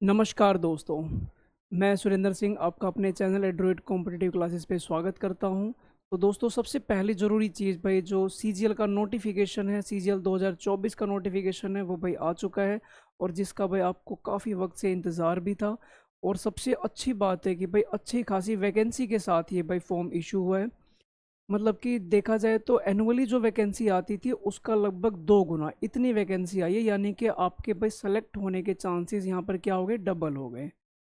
नमस्कार दोस्तों, मैं सुरेंद्र सिंह आपका अपने चैनल एड्रोइड कॉम्पिटिटिव क्लासेस पे स्वागत करता हूं। तो दोस्तों, सबसे पहली ज़रूरी चीज़ भाई, जो सीजीएल का नोटिफिकेशन है, सीजीएल 2024 का नोटिफिकेशन है, वो भाई आ चुका है। और जिसका भाई आपको काफ़ी वक्त से इंतज़ार भी था। और सबसे अच्छी बात है कि भाई अच्छी खासी वैकेंसी के साथ ये भाई फॉर्म इशू हुआ है। मतलब कि देखा जाए तो एनुअली जो वैकेंसी आती थी उसका लगभग 2 गुना इतनी वैकेंसी आई है। यानी कि आपके भाई सेलेक्ट होने के चांसेस यहाँ पर क्या हो गए, डबल हो गए।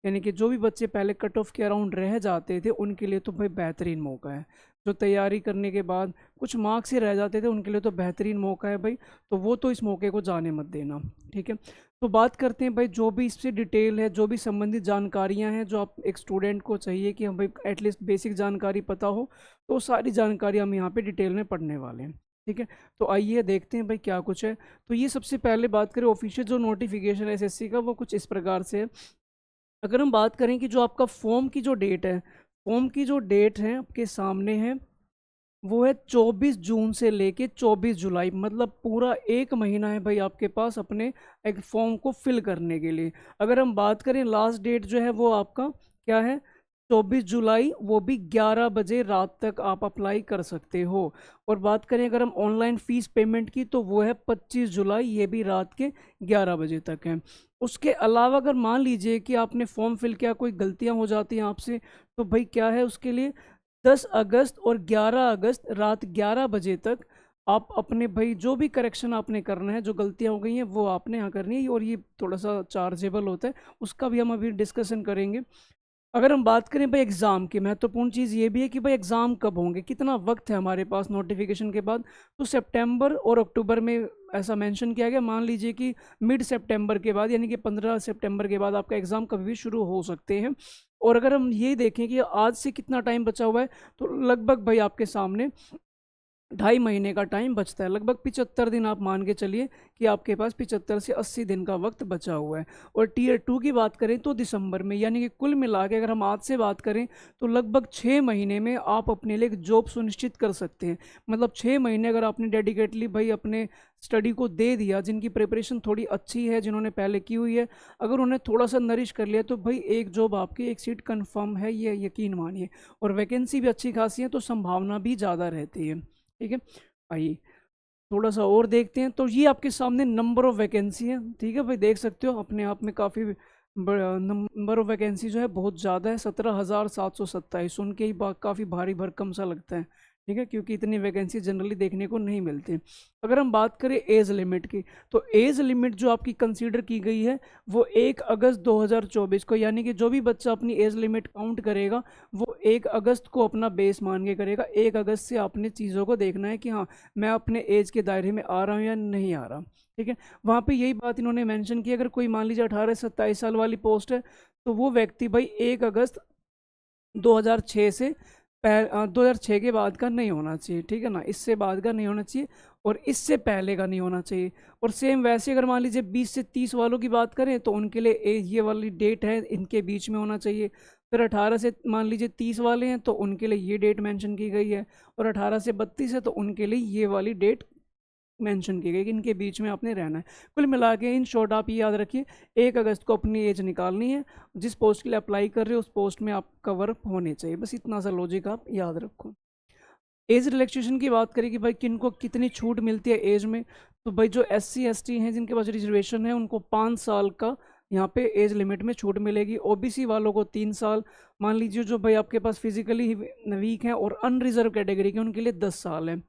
यानी कि जो भी बच्चे पहले कट ऑफ के अराउंड रह जाते थे उनके लिए तो भाई बेहतरीन मौका है। जो तैयारी करने के बाद कुछ मार्क्स ही रह जाते थे उनके लिए तो बेहतरीन मौका है भाई। तो वो तो इस मौके को जाने मत देना। ठीक है। तो बात करते हैं भाई, जो भी इससे डिटेल है, जो भी संबंधित जानकारियां हैं जो आप एक स्टूडेंट को चाहिए कि हम भाई एटलीस्ट बेसिक जानकारी पता हो, तो सारी जानकारी हम यहाँ पे डिटेल में पढ़ने वाले हैं। ठीक है। तो आइए देखते हैं भाई क्या कुछ है। तो ये सबसे पहले बात करें ऑफिशियल जो नोटिफिकेशन है एसएससी का, वो कुछ इस प्रकार से है। अगर हम बात करें कि जो आपका फॉर्म की जो डेट है, फॉर्म की जो डेट है आपके सामने है, वो है 24 जून से लेके 24 जुलाई, मतलब पूरा एक महीना है भाई आपके पास अपने एक फॉर्म को फिल करने के लिए। अगर हम बात करें लास्ट डेट जो है वो आपका क्या है, 24 जुलाई, वो भी 11 बजे रात तक आप अप्लाई कर सकते हो। और बात करें अगर हम ऑनलाइन फीस पेमेंट की, तो वो है 25 जुलाई, ये भी रात के 11 बजे तक है। उसके अलावा अगर मान लीजिए कि आपने फॉर्म फिल किया, कोई गलतियां हो जाती हैं आपसे, तो भाई क्या है उसके लिए, 10 अगस्त और 11 अगस्त रात 11 बजे तक आप अपने भाई जो भी करेक्शन आपने करना है, जो गलतियां हो गई हैं वो आपने यहाँ करनी है। और ये थोड़ा सा चार्जेबल होता है, उसका भी हम अभी डिस्कशन करेंगे। अगर हम बात करें भाई एग्ज़ाम की, महत्वपूर्ण चीज़ ये भी है कि भाई एग्ज़ाम कब होंगे, कितना वक्त है हमारे पास नोटिफिकेशन के बाद। तो सितंबर और अक्टूबर में ऐसा मेंशन किया गया। मान लीजिए कि मिड सितंबर के बाद, यानी कि 15 सितंबर के बाद आपका एग्ज़ाम कभी भी शुरू हो सकते हैं। और अगर हम ये देखें कि आज से कितना टाइम बचा हुआ है, तो लगभग भाई आपके सामने 2.5 महीने का टाइम बचता है। लगभग 75 दिन आप मान के चलिए कि आपके पास 75 से 80 दिन का वक्त बचा हुआ है। और टीयर 2 की बात करें तो दिसंबर में, यानी कि कुल मिला के अगर हम आज से बात करें तो लगभग 6 महीने में आप अपने लिए एक जॉब सुनिश्चित कर सकते हैं। मतलब 6 महीने अगर आपने डेडिकेटली भाई अपने स्टडी को दे दिया, जिनकी प्रिपरेशन थोड़ी अच्छी है, जिन्होंने पहले की हुई है, अगर उन्हें थोड़ा सा नरिश कर लिया, तो भाई एक जॉब आपकी, एक सीट कंफर्म है, ये यकीन मानिए। और वैकेंसी भी अच्छी खासी है, तो संभावना भी ज़्यादा रहती है। ठीक है। आइए थोड़ा सा और देखते हैं। तो ये आपके सामने नंबर ऑफ वैकेंसी है। ठीक है भाई, देख सकते हो अपने आप में काफ़ी नंबर ऑफ वैकेंसी जो है बहुत ज़्यादा है, 17,727। सुन के ही काफ़ी भारी भरकम सा लगता है। ठीक है, क्योंकि इतनी वैकेंसी जनरली देखने को नहीं मिलती। अगर हम बात करें एज लिमिट की, तो एज लिमिट जो आपकी कंसीडर की गई है वो 1 अगस्त 2024 को, यानी कि जो भी बच्चा अपनी एज लिमिट काउंट करेगा वो 1 अगस्त को अपना बेस मान के करेगा। 1 अगस्त से आपने चीज़ों को देखना है कि हाँ, मैं अपने एज के दायरे में आ रहा हूँ या नहीं आ रहा। ठीक है। वहाँ पे यही बात इन्होंने मेंशन की, अगर कोई मान लीजिए 18 से 27 साल वाली पोस्ट है, तो वो व्यक्ति भाई 1 अगस्त 2006 से 2006 के बाद का नहीं होना चाहिए। ठीक है ना, इससे बाद का नहीं होना चाहिए और इससे पहले का नहीं होना चाहिए। और सेम वैसे अगर मान लीजिए 20 से 30 वालों की बात करें, तो उनके लिए ये वाली डेट है, इनके बीच में होना चाहिए। फिर 18 से मान लीजिए 30 वाले हैं, तो उनके लिए ये डेट मेंशन की गई है। और 18 से 32 है, तो उनके लिए ये वाली डेट मेंशन की गई कि इनके बीच में आपने रहना है। कुल मिला के इन शॉर्ट आप ये याद रखिए, 1 अगस्त को अपनी एज निकालनी है। जिस पोस्ट के लिए अप्लाई कर रहे हो उस पोस्ट में आप कवर होने चाहिए। बस इतना सा लॉजिक आप याद रखो। एज रिलैक्सेशन की बात करें कि भाई किन को कितनी छूट मिलती है एज में, तो भाई जो SC ST हैं, जिनके पास रिजर्वेशन है, उनको 5 साल का यहाँ पे एज लिमिट में छूट मिलेगी। OBC वालों को 3 साल। मान लीजिए जो भाई आपके पास फिजिकली वीक हैं और अनरिजर्व कैटेगरी के, उनके लिए 10 साल है।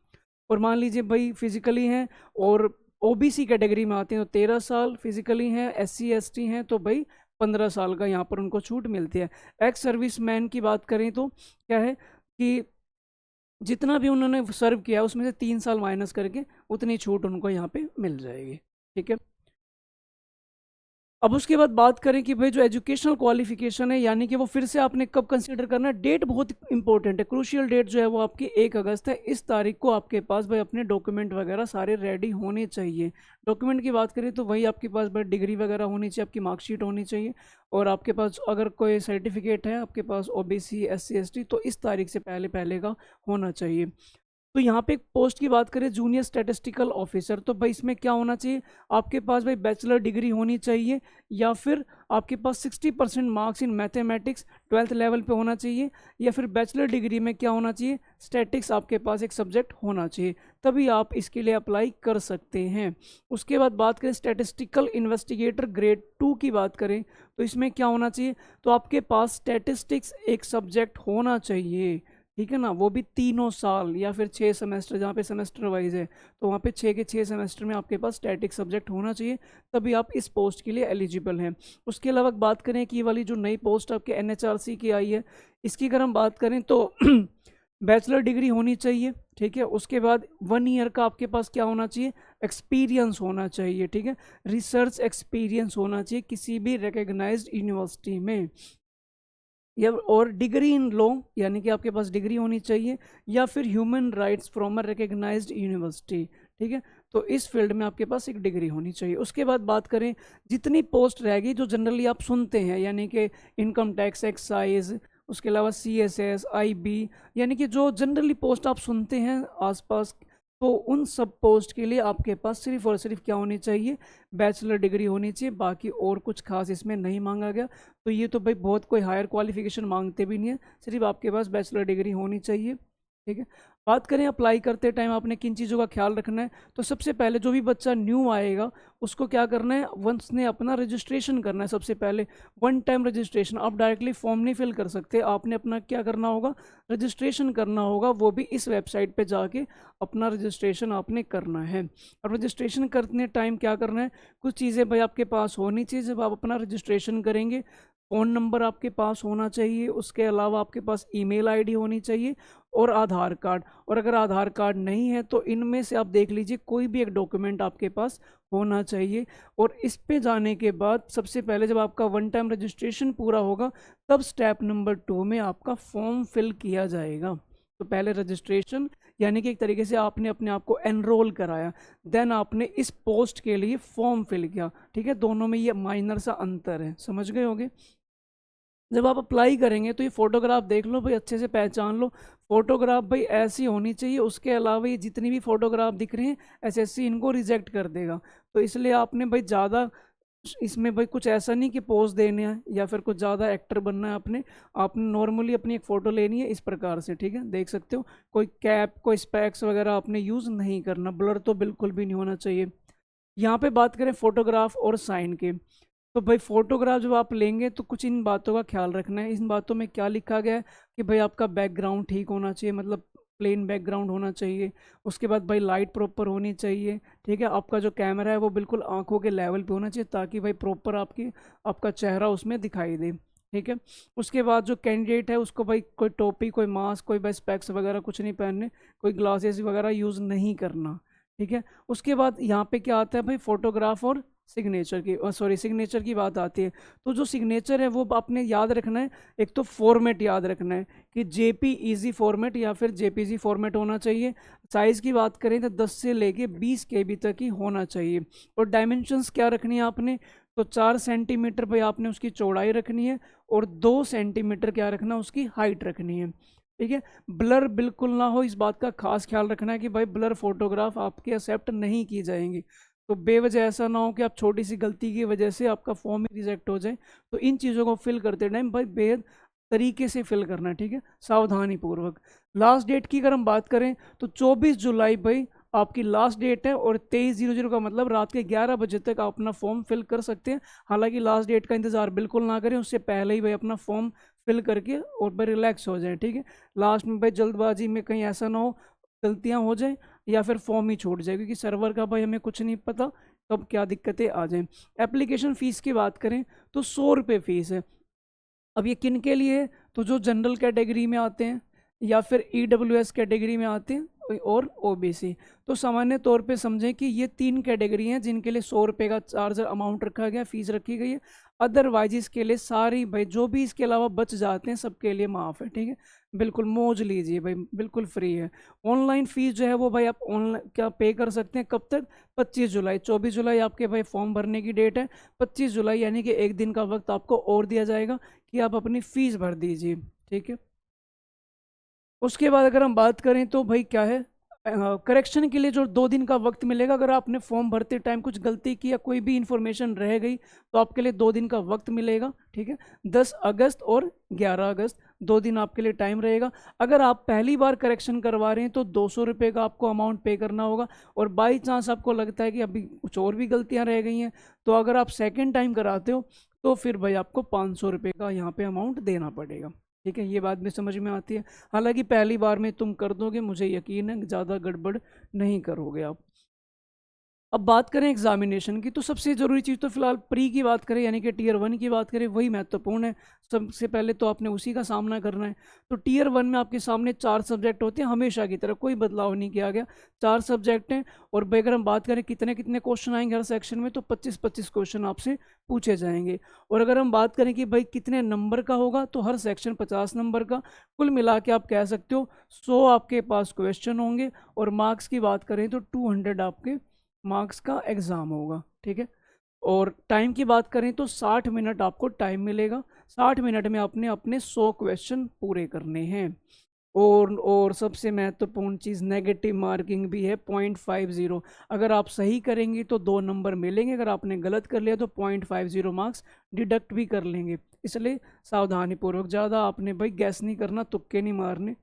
और मान लीजिए भाई फिजिकली हैं और OBC कैटेगरी में आते हैं तो 13 साल, फिजिकली हैं, SC ST हैं, तो भाई 15 साल का यहाँ पर उनको छूट मिलती है। एक्स सर्विस मैन की बात करें तो क्या है कि जितना भी उन्होंने सर्व किया उसमें से 3 साल माइनस करके उतनी छूट उनको यहाँ पे मिल जाएगी। ठीक है। अब उसके बाद बात करें कि भाई जो एजुकेशनल क्वालिफिकेशन है, यानी कि वो फिर से आपने कब कंसीडर करना है, डेट बहुत इंपॉर्टेंट है। क्रूशियल डेट जो है वो आपकी 1 अगस्त है। इस तारीख को आपके पास भाई अपने डॉक्यूमेंट वगैरह सारे रेडी होने चाहिए। डॉक्यूमेंट की बात करें तो वही आपके पास भाई डिग्री वगैरह होनी चाहिए, आपकी मार्कशीट होनी चाहिए, और आपके पास अगर कोई सर्टिफिकेट है आपके पास OBC SC ST, तो इस तारीख से पहले पहले का होना चाहिए। तो यहाँ पे एक पोस्ट की बात करें जूनियर स्टैटिस्टिकल ऑफिसर, तो भाई इसमें क्या होना चाहिए, आपके पास भाई बैचलर डिग्री होनी चाहिए, या फिर आपके पास 60% marks in mathematics 12th level पे होना चाहिए, या फिर बैचलर डिग्री में क्या होना चाहिए, स्टैटिक्स आपके पास एक सब्जेक्ट होना चाहिए, तभी आप इसके लिए अप्लाई कर सकते हैं। उसके बाद बात करें स्टैटिस्टिकल इन्वेस्टिगेटर ग्रेड 2 की बात करें, तो इसमें क्या होना चाहिए, तो आपके पास स्टैटिस्टिक्स एक सब्जेक्ट होना चाहिए, ठीक है ना, वो भी 3 साल या फिर 6 सेमेस्टर, जहाँ पे सेमेस्टर वाइज है तो वहाँ पे 6 के 6 सेमेस्टर में आपके पास स्टैटिक सब्जेक्ट होना चाहिए, तभी आप इस पोस्ट के लिए एलिजिबल हैं। उसके अलावा बात करें कि ये वाली जो नई पोस्ट आपके एनएचआरसी की आई है, इसकी अगर हम बात करें तो बैचलर डिग्री होनी चाहिए, ठीक है। उसके बाद 1 ईयर का आपके पास क्या होना चाहिए, एक्सपीरियंस होना चाहिए, ठीक है, रिसर्च एक्सपीरियंस होना चाहिए किसी भी रिकग्नाइज्ड यूनिवर्सिटी में, या और डिग्री इन लॉ, यानी कि आपके पास डिग्री होनी चाहिए, या फिर human rights from a recognised university, ठीक है। तो इस फील्ड में आपके पास एक डिग्री होनी चाहिए। उसके बाद बात करें जितनी पोस्ट रहेगी जो जनरली आप सुनते हैं, यानी कि इनकम टैक्स, एक्साइज, उसके अलावा CSS, IB, यानी कि जो जनरली पोस्ट आप सुनते हैं आसपास, तो उन सब पोस्ट के लिए आपके पास सिर्फ और सिर्फ क्या होनी चाहिए, बैचलर डिग्री होनी चाहिए, बाकी और कुछ खास इसमें नहीं मांगा गया। तो ये तो भाई बहुत कोई हायर क्वालिफिकेशन मांगते भी नहीं है, सिर्फ आपके पास बैचलर डिग्री होनी चाहिए, ठीक है। बात करें अप्लाई करते टाइम आपने किन चीज़ों का ख्याल रखना है, तो सबसे पहले जो भी बच्चा न्यू आएगा उसको क्या करना है, वंस ने अपना रजिस्ट्रेशन करना है, सबसे पहले 1 टाइम रजिस्ट्रेशन, आप डायरेक्टली फॉर्म नहीं फिल कर सकते, आपने अपना क्या करना होगा, रजिस्ट्रेशन करना होगा, वो भी इस वेबसाइट पे जाके अपना रजिस्ट्रेशन आपने करना है। और रजिस्ट्रेशन करने टाइम क्या करना है, कुछ चीज़ें भाई आपके पास होनी चाहिए जब आप अपना रजिस्ट्रेशन करेंगे, फ़ोन नंबर आपके पास होना चाहिए, उसके अलावा आपके पास ईमेल आईडी होनी चाहिए, और आधार कार्ड, और अगर आधार कार्ड नहीं है तो इनमें से आप देख लीजिए कोई भी एक डॉक्यूमेंट आपके पास होना चाहिए। और इस पे जाने के बाद सबसे पहले जब आपका 1 टाइम रजिस्ट्रेशन पूरा होगा तब स्टेप नंबर 2 में आपका फॉर्म फिल किया जाएगा। तो पहले रजिस्ट्रेशन, यानी कि एक तरीके से आपने अपने आप को एनरोल कराया, देन आपने इस पोस्ट के लिए फॉर्म फिल किया, ठीक है। दोनों में ये माइनर सा अंतर है, समझ गए होंगे। जब आप अप्लाई करेंगे तो ये फोटोग्राफ देख लो भाई, अच्छे से पहचान लो, फोटोग्राफ भाई ऐसी होनी चाहिए, उसके अलावा ये जितनी भी फोटोग्राफ दिख रहे हैं SSC इनको रिजेक्ट कर देगा। तो इसलिए आपने भाई ज़्यादा इसमें भाई कुछ ऐसा नहीं कि पोज देने हैं या फिर कुछ ज़्यादा एक्टर बनना है आपने नॉर्मली अपनी एक फ़ोटो लेनी है इस प्रकार से, ठीक है, देख सकते हो, कोई कैप, कोई स्पेक्स वगैरह आपने यूज़ नहीं करना, ब्लर तो बिल्कुल भी नहीं होना चाहिए। यहाँ पे बात करें फोटोग्राफ और साइन के, तो भाई फोटोग्राफ जब आप लेंगे तो कुछ इन बातों का ख्याल रखना है। इन बातों में क्या लिखा गया है कि भाई आपका बैकग्राउंड ठीक होना चाहिए, मतलब प्लेन बैकग्राउंड होना चाहिए। उसके बाद भाई लाइट प्रॉपर होनी चाहिए, ठीक है। आपका जो कैमरा है वो बिल्कुल आंखों के लेवल पे होना चाहिए ताकि भाई प्रॉपर आपका चेहरा उसमें दिखाई दे, ठीक है। उसके बाद जो कैंडिडेट है उसको भाई कोई टोपी, कोई मास्क, कोई भाई स्पेक्स वगैरह कुछ नहीं पहनने, कोई ग्लासेस वगैरह यूज़ नहीं करना, ठीक है। उसके बाद यहाँ पे क्या आता है भाई, फोटोग्राफ और सिग्नेचर की बात आती है। तो जो सिग्नेचर है वो आपने याद रखना है, एक तो फॉर्मेट याद रखना है कि JPEG फॉर्मेट या फिर JPG फॉर्मेट होना चाहिए। साइज़ की बात करें तो 10 से लेके 20 KB तक ही होना चाहिए। और डायमेंशंस क्या रखनी है आपने, तो 4 सेंटीमीटर भाई आपने उसकी चौड़ाई रखनी है, और 2 सेंटीमीटर क्या रखना, उसकी हाइट रखनी है, ठीक है। ब्लर बिल्कुल ना हो, इस बात का खास ख्याल रखना है कि भाई ब्लर फोटोग्राफ आपके एक्सेप्ट नहीं की जाएंगी। तो बेवजह ऐसा ना हो कि आप छोटी सी गलती की वजह से आपका फॉर्म ही रिजेक्ट हो जाए। तो इन चीज़ों को फिल करते टाइम भाई बेहद तरीके से फिल करना है, ठीक है, सावधानी पूर्वक। लास्ट डेट की अगर हम बात करें तो 24 जुलाई भाई आपकी लास्ट डेट है, और 23:00 का मतलब रात के 11 बजे तक आप अपना फॉर्म फिल कर सकते हैं। हालांकि लास्ट डेट का इंतज़ार बिल्कुल ना करें, उससे पहले ही भाई अपना फॉर्म फिल करके और भाई रिलैक्स हो जाए, ठीक है। लास्ट में भाई जल्दबाजी में कहीं ऐसा ना हो गलतियां हो जाए या फिर फॉर्म ही छूट जाए, क्योंकि सर्वर का भाई हमें कुछ नहीं पता कब क्या दिक्कतें आ जाएं। एप्लीकेशन फ़ीस की बात करें तो 100 रुपये फ़ीस है। अब ये किन के लिए है, तो जो जनरल कैटेगरी में आते हैं या फिर EWS कैटेगरी में आते हैं और OBC। तो सामान्य तौर पे समझें कि ये 3 कैटेगरी हैं जिनके लिए 100 रुपये का चार्जर अमाउंट रखा गया, फीस रखी गई है। अदरवाइज इसके लिए सारी भाई जो भी इसके अलावा बच जाते हैं सबके लिए माफ़ है, ठीक है। बिल्कुल मौज लीजिए भाई, बिल्कुल फ्री है। ऑनलाइन फीस जो है वो भाई आप ऑनलाइन क्या पे कर सकते हैं, कब तक, 25 जुलाई। 24 जुलाई आपके भाई फॉर्म भरने की डेट है, 25 जुलाई यानी कि एक दिन का वक्त आपको और दिया जाएगा कि आप अपनी फ़ीस भर दीजिए, ठीक है। उसके बाद अगर हम बात करें तो भाई क्या है, करेक्शन के लिए जो 2 दिन का वक्त मिलेगा, अगर आपने फॉर्म भरते टाइम कुछ गलती की या कोई भी इन्फॉर्मेशन रह गई तो आपके लिए 2 दिन का वक्त मिलेगा, ठीक है। 10 अगस्त और 11 अगस्त 2 दिन आपके लिए टाइम रहेगा। अगर आप पहली बार करेक्शन करवा रहे हैं तो 200 रुपये का आपको अमाउंट पे करना होगा, और बाई चांस आपको लगता है कि अभी कुछ और भी गलतियां रह गई हैं तो अगर आप सेकेंड टाइम कराते हो तो फिर भाई आपको 500 रुपये का यहाँ पे अमाउंट देना पड़ेगा, ठीक है। ये बात भी समझ में आती है। हालांकि पहली बार में तुम कर दोगे, मुझे यकीन है ज़्यादा गड़बड़ नहीं करोगे आप। अब बात करें एग्जामिनेशन की, तो सबसे ज़रूरी चीज़ तो फिलहाल प्री की बात करें यानी कि टीयर 1 की बात करें, वही महत्वपूर्ण है। सबसे पहले तो आपने उसी का सामना करना है। तो टीयर 1 में आपके सामने 4 सब्जेक्ट होते हैं, हमेशा की तरह कोई बदलाव नहीं किया गया, 4 सब्जेक्ट हैं। और भाई अगर हम बात करें कितने कितने क्वेश्चन आएंगे हर सेक्शन में, तो 25-25 क्वेश्चन आपसे पूछे जाएंगे। और अगर हम बात करें कि भाई कितने नंबर का होगा, तो हर सेक्शन 50 नंबर का, कुल मिला के आप कह सकते हो 100 आपके पास क्वेश्चन होंगे। और मार्क्स की बात करें तो 200 आपके मार्क्स का एग्ज़ाम होगा, ठीक है। और टाइम की बात करें तो 60 मिनट आपको टाइम मिलेगा। 60 मिनट में आपने अपने 100 क्वेश्चन पूरे करने हैं। और सबसे महत्वपूर्ण चीज़ नेगेटिव मार्किंग भी है 0.50। अगर आप सही करेंगे तो 2 नंबर मिलेंगे, अगर आपने गलत कर लिया तो 0.50 मार्क्स डिडक्ट भी कर लेंगे। इसलिए सावधानी पूर्वक, ज़्यादा आपने भाई गैस नहीं करना, तुक्के नहीं मारने।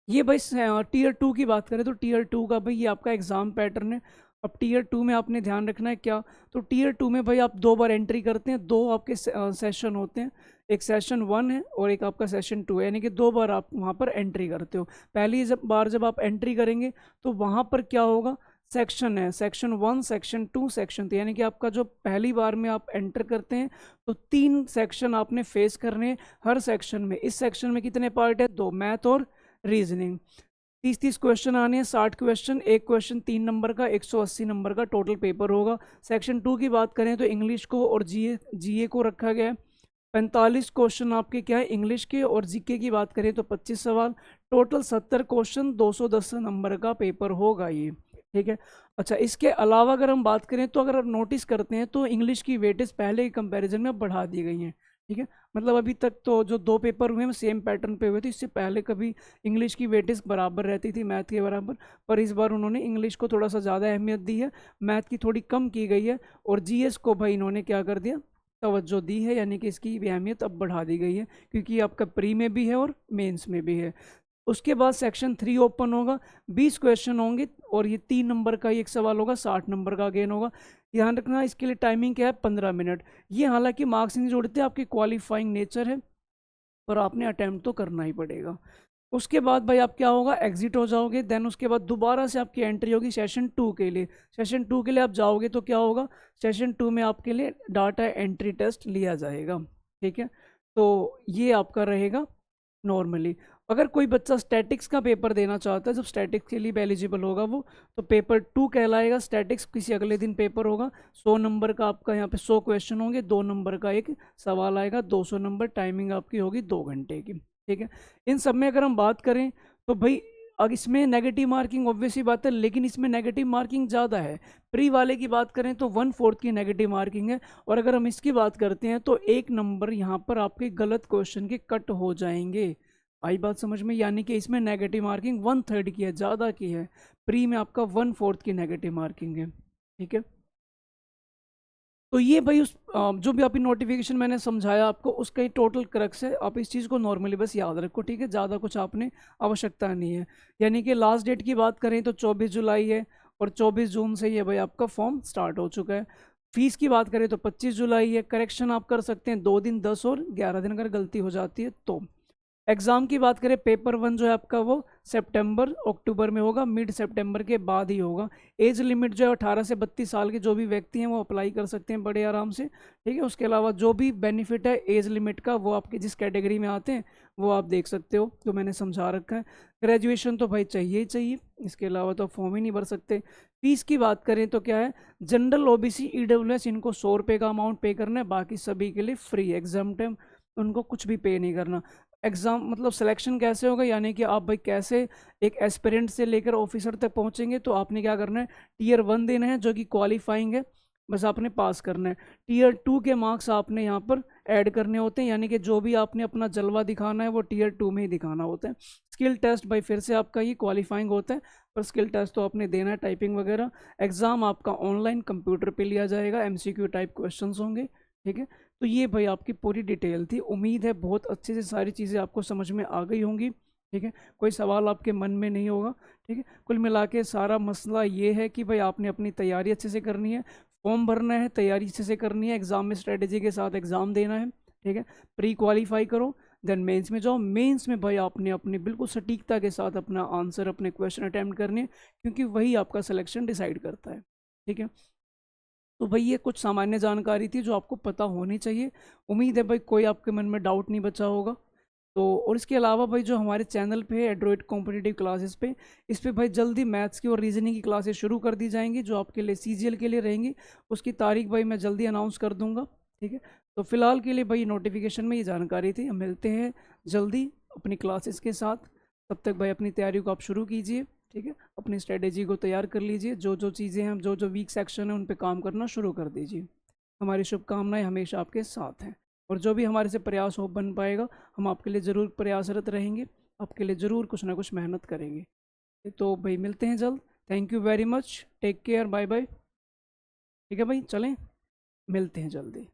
ये भाई टीयर 2 की बात करें तो टीयर 2 का भाई ये आपका एग्ज़ाम पैटर्न है। अब टीयर 2 में आपने ध्यान रखना है क्या, तो टीयर 2 में भाई आप 2 बार एंट्री करते हैं, 2 आपके सेशन होते हैं। एक सेशन 1 है और एक आपका सेशन 2 है, यानी कि 2 बार आप वहाँ पर एंट्री करते हो। पहली बार जब आप एंट्री करेंगे तो वहाँ पर क्या होगा, सेक्शन है, सेक्शन 1, सेक्शन 2, सेक्शन 3, यानी कि आपका जो पहली बार में आप एंटर करते हैं तो 3 सेक्शन आपने फेस करने हैं हर सेक्शन में। इस सेक्शन में कितने पार्ट है, 2, मैथ और रीजनिंग। 30-30 क्वेश्चन आने हैं, 60 क्वेश्चन, एक क्वेश्चन 3 नंबर का, 180 नंबर का टोटल पेपर होगा। सेक्शन 2 की बात करें तो इंग्लिश को और जीए को रखा गया है। 45 क्वेश्चन आपके क्या है इंग्लिश के, और जीके की बात करें तो 25 सवाल, टोटल 70 क्वेश्चन, 210 नंबर का पेपर होगा ये, ठीक है। अच्छा, इसके अलावा अगर हम बात करें तो अगर आप नोटिस करते हैं तो इंग्लिश की वेटेज पहले के कंपैरिजन में बढ़ा दी गई हैं, ठीक है। मतलब अभी तक तो जो 2 पेपर हुए हैं सेम पैटर्न पे हुए थे, इससे पहले कभी इंग्लिश की वेटेज बराबर रहती थी मैथ के बराबर, पर इस बार उन्होंने इंग्लिश को थोड़ा सा ज़्यादा अहमियत दी है, मैथ की थोड़ी कम की गई है। और जीएस को भाई इन्होंने क्या कर दिया, तवज्जो दी है, यानी कि इसकी भी अहमियत अब बढ़ा दी गई है, क्योंकि ये आपका प्री में भी है और मेंस में भी है। उसके बाद सेक्शन 3 ओपन होगा, 20 क्वेश्चन होंगे, और ये 3 नंबर का एक सवाल होगा, 60 नंबर का अगेन होगा। ध्यान रखना इसके लिए टाइमिंग क्या है, 15 मिनट। ये हालांकि मार्क्स नहीं जोड़ते, आपकी क्वालिफाइंग नेचर है, पर आपने अटैम्प्ट तो करना ही पड़ेगा। उसके बाद भाई आप क्या होगा, एग्जिट हो जाओगे। देन उसके बाद दोबारा से आपकी एंट्री होगी सेशन 2 के लिए। सेशन 2 के लिए आप जाओगे तो क्या होगा, सेशन 2 में आपके लिए डाटा एंट्री टेस्ट लिया जाएगा, ठीक है। तो ये आपका रहेगा नॉर्मली। अगर कोई बच्चा स्टैटिक्स का पेपर देना चाहता है, जब स्टैटिक्स के लिए एलिजिबल होगा वो, तो पेपर 2 कहलाएगा। स्टैटिक्स किसी अगले दिन पेपर होगा, 100 नंबर का आपका यहाँ पे 100 क्वेश्चन होंगे, 2 नंबर का एक सवाल आएगा, 200 नंबर, टाइमिंग आपकी होगी 2 घंटे की, ठीक है। इन सब में अगर हम बात करें तो भाई अब इसमें नेगेटिव मार्किंग ऑब्वियस ही बात है, लेकिन इसमें नेगेटिव मार्किंग ज़्यादा है। प्री वाले की बात करें तो 1/4 की नेगेटिव मार्किंग है, और अगर हम इसकी बात करते हैं तो 1 नंबर यहाँ पर आपके गलत क्वेश्चन के कट हो जाएंगे। आई बात समझ में, यानी कि इसमें नेगेटिव मार्किंग 1/3 की है, ज़्यादा की है। प्री में आपका 1/4 की नेगेटिव मार्किंग है, ठीक है। तो ये भाई उस जो भी आपकी नोटिफिकेशन मैंने समझाया आपको, उसका ही टोटल क्रक्स है। आप इस चीज़ को नॉर्मली बस याद रखो, ठीक है, ज़्यादा कुछ आपने आवश्यकता नहीं है। यानी कि लास्ट डेट की बात करें तो 24 जुलाई है, और 24 जून से ये भाई आपका फॉर्म स्टार्ट हो चुका है। फीस की बात करें तो 25 जुलाई है। करेक्शन आप कर सकते हैं 2 दिन, 10 और 11 दिन, अगर गलती हो जाती है तो। एग्ज़ाम की बात करें, पेपर 1 जो है आपका वो सितंबर अक्टूबर में होगा, मिड सितंबर के बाद ही होगा। एज लिमिट जो है 18 से 32 साल के जो भी व्यक्ति हैं वो अप्लाई कर सकते हैं बड़े आराम से, ठीक है। उसके अलावा जो भी बेनिफिट है एज लिमिट का, वो आपके जिस कैटेगरी में आते हैं वो आप देख सकते हो, जो मैंने समझा रखा है। ग्रेजुएशन तो भाई चाहिए ही चाहिए, इसके अलावा तो फॉर्म ही नहीं भर सकते। फीस की बात करें तो क्या है, जनरल ओबीसी ईडब्ल्यूएस इनको 100 रुपये का अमाउंट पे करना है, बाकी सभी के लिए फ्री एग्जाम टाइम, उनको कुछ भी पे नहीं करना। एग्ज़ाम मतलब सिलेक्शन कैसे होगा, यानी कि आप भाई कैसे एक एस्पिरेंट से लेकर ऑफिसर तक पहुंचेंगे, तो आपने क्या करना है, टीयर 1 देना है जो कि क्वालिफाइंग है। बस आपने पास करना है। टीयर 2 के मार्क्स आपने यहाँ पर ऐड करने होते हैं, यानी कि जो भी आपने अपना जलवा दिखाना है वो टीयर 2 में ही दिखाना होता है। स्किल टेस्ट भाई फिर से आपका ये क्वालिफाइंग होता है, पर स्किल टेस्ट तो आपने देना है, टाइपिंग वगैरह। एग्ज़ाम आपका ऑनलाइन कंप्यूटर पे लिया जाएगा, एमसीक्यू टाइप क्वेश्चंस होंगे, ठीक है। तो ये भाई आपकी पूरी डिटेल थी। उम्मीद है बहुत अच्छे से सारी चीज़ें आपको समझ में आ गई होंगी, ठीक है। कोई सवाल आपके मन में नहीं होगा, ठीक है। कुल मिला के सारा मसला ये है कि भाई आपने अपनी तैयारी अच्छे से करनी है, फॉर्म भरना है, तैयारी अच्छे से करनी है, एग्ज़ाम में स्ट्रेटेजी के साथ एग्ज़ाम देना है, ठीक है। प्री क्वालिफाई करो, देन मेंस में जाओ। मेंस में भाई आपने अपनी बिल्कुल सटीकता के साथ अपना आंसर, अपने क्वेश्चन अटैम्प्ट करने हैं, क्योंकि वही आपका सिलेक्शन डिसाइड करता है, ठीक है। तो भाई ये कुछ सामान्य जानकारी थी जो आपको पता होनी चाहिए। उम्मीद है भाई कोई आपके मन में डाउट नहीं बचा होगा। तो और इसके अलावा भाई जो हमारे चैनल पे है एड्रॉइड कॉम्पिटिटिव क्लासेस पे, इस पे भाई जल्दी मैथ्स की और रीजनिंग की क्लासेस शुरू कर दी जाएंगी, जो आपके लिए सीजीएल के लिए रहेंगी। उसकी तारीख भाई मैं जल्दी अनाउंस कर दूंगा, ठीक है। तो फिलहाल के लिए भाई नोटिफिकेशन में ये जानकारी थी। हम मिलते हैं जल्दी अपनी क्लासेस के साथ। तब तक भाई अपनी तैयारी को आप शुरू कीजिए, ठीक है। अपनी स्ट्रेटेजी को तैयार कर लीजिए, जो जो चीज़ें हैं, जो जो वीक सेक्शन है उन पे काम करना शुरू कर दीजिए। हमारी शुभकामनाएं हमेशा आपके साथ हैं, और जो भी हमारे से प्रयास हो बन पाएगा, हम आपके लिए ज़रूर प्रयासरत रहेंगे, आपके लिए ज़रूर कुछ ना कुछ मेहनत करेंगे। तो भाई मिलते हैं जल्द। Thank you very much, take care, bye bye. ठीक है भाई, चलें, मिलते हैं जल्दी।